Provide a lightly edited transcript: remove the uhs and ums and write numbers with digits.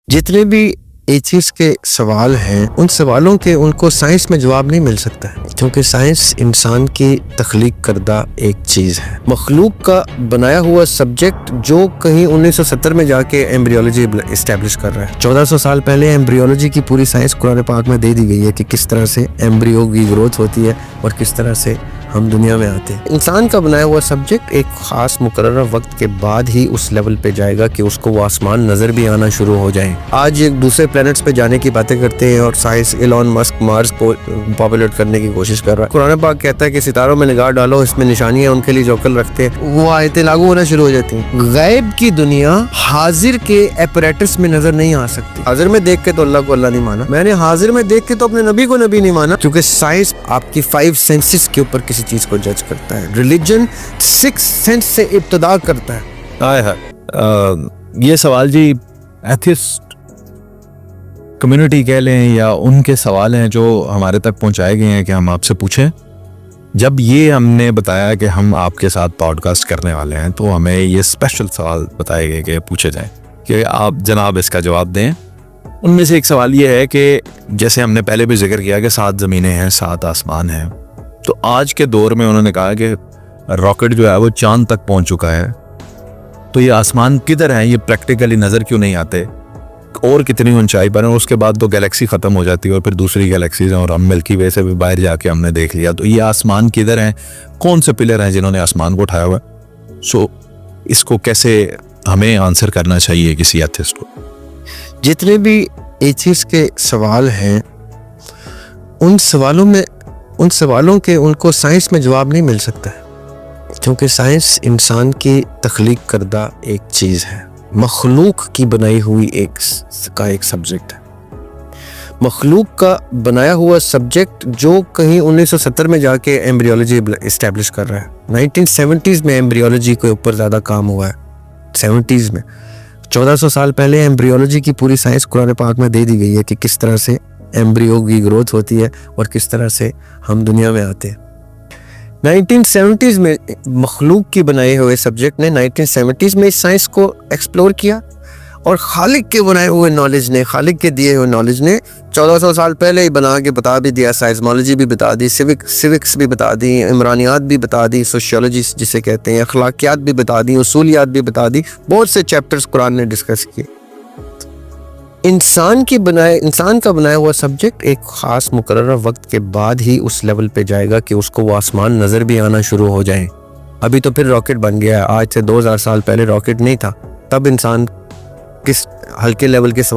जितने भी एथिस्ट के सवाल हैं उन सवालों के उनको साइंस में जवाब नहीं मिल सकता है, क्योंकि साइंस इंसान की तख्लीक करदा एक चीज़ है, मखलूक का बनाया हुआ सब्जेक्ट जो कहीं 1970 में जाके एम्ब्रियोलॉजी इस्टेब्लिश कर रहा है। 1400 साल पहले एम्ब्रियोलॉजी की पूरी साइंस कुरान पाक में दे दी गई है कि किस तरह से एम्ब्रियो की ग्रोथ होती है और किस तरह से हम दुनिया में आते हैं। इंसान का बनाया हुआ सब्जेक्ट एक खास मुकर्रर वक्त के बाद ही उस लेवल पे जाएगा कि उसको वो आसमान नजर भी आना शुरू हो जाए। आज एक दूसरे प्लैनेट्स पे जाने की बातें करते हैं और साइंस एलॉन मस्क मार्स को पॉपुलेट करने की कोशिश कर रहा है। कुरान पाक कहता है कि सितारों में निगाह डालो, इसमें निशानियां उनके लिए जो अक्ल रखते हैं वो आयतें लागू होना शुरू हो जाती हैं। गैब की दुनिया हाजिर के एपरेटस में नजर नहीं आ सकती। हाजिर में देख के तो अल्लाह को अल्लाह नहीं माना, मैंने हाजिर में देख के तो अपने नबी को नबी नहीं माना, क्योंकि साइंस आपकी 5 सेंसेस के ऊपर किसी चीज को जज करता है। रिलीजन 6 सेंस से इब्तिदा करता है। ये सवाल जी एथिस्ट कम्युनिटी कह लें या उनके सवाल हैं जो हमारे तक पहुंचाए गए हैं कि हम आपसे पूछें। जब ये हमने बताया कि हम आपके साथ पॉडकास्ट करने वाले हैं तो हमें ये स्पेशल सवाल बताए गए कि पूछे जाएं कि आप जनाब इसका जवाब दें। उनमें से एक सवाल ये है कि जैसे हमने पहले भी जिक्र किया कि 7 ज़मीनें हैं, 7 आसमान हैं, तो आज के दौर में उन्होंने कहा कि रॉकेट जो है वो चांद तक पहुंच चुका है, तो ये आसमान किधर है, ये प्रैक्टिकली नज़र क्यों नहीं आते और कितनी ऊंचाई पर है। उसके बाद तो गैलेक्सी ख़त्म हो जाती है और फिर दूसरी गैलेक्सीज हैं और हम मिल्की वे से भी बाहर जाके हमने देख लिया। तो ये आसमान किधर है, कौन से पिलर हैं जिन्होंने आसमान को उठाया हुआ है। सो इसको कैसे हमें आंसर करना चाहिए किसी एथिस्ट को। जितने भी एथिस्ट के सवाल हैं उन सवालों के उनको साइंस में जवाब नहीं मिल सकता है, क्योंकि साइंस इंसान की तख्लीक करदा एक चीज़ है, मखलूक की बनाई हुई एक सब्जेक्ट है। मखलूक का बनाया हुआ सब्जेक्ट जो कहीं 1970 में जाके एम्ब्रियोलॉजी इस्टेब्लिश कर रहा है। 1970s में एम्ब्रियोलॉजी के ऊपर ज़्यादा काम हुआ है। 70s में 1400 साल पहले एम्ब्रियोलॉजी की पूरी साइंस कुरान पाक में दे दी गई है कि किस तरह से एम्ब्रियो की ग्रोथ होती है और किस तरह से हम दुनिया में आते हैं। 1970s में मखलूक की बनाए हुए सब्जेक्ट ने 1970s में इस साइंस को एक्सप्लोर किया और खालिक के बनाए हुए नॉलेज ने, खालिक के दिए हुए नॉलेज ने 1400 साल पहले ही बना के बता भी दिया। साइंसमोलॉजी भी बता दी, सिविक्स भी बता दी, इमरानियात भी बता दी, सोशियोलॉजी जिसे कहते हैं, अखलाकियात भी बता दी, उसूलियात भी बता दी। बहुत से चैप्टर्स कुरान ने डिस्कस किए। इंसान का बनाया हुआ सब्जेक्ट एक खास मुकर्रर वक्त के बाद ही उस लेवल पे जाएगा कि उसको वो आसमान नजर भी आना शुरू हो जाए। अभी तो फिर रॉकेट बन गया है। आज से 2000 साल पहले रॉकेट नहीं था, तब इंसान किस हल्के लेवल के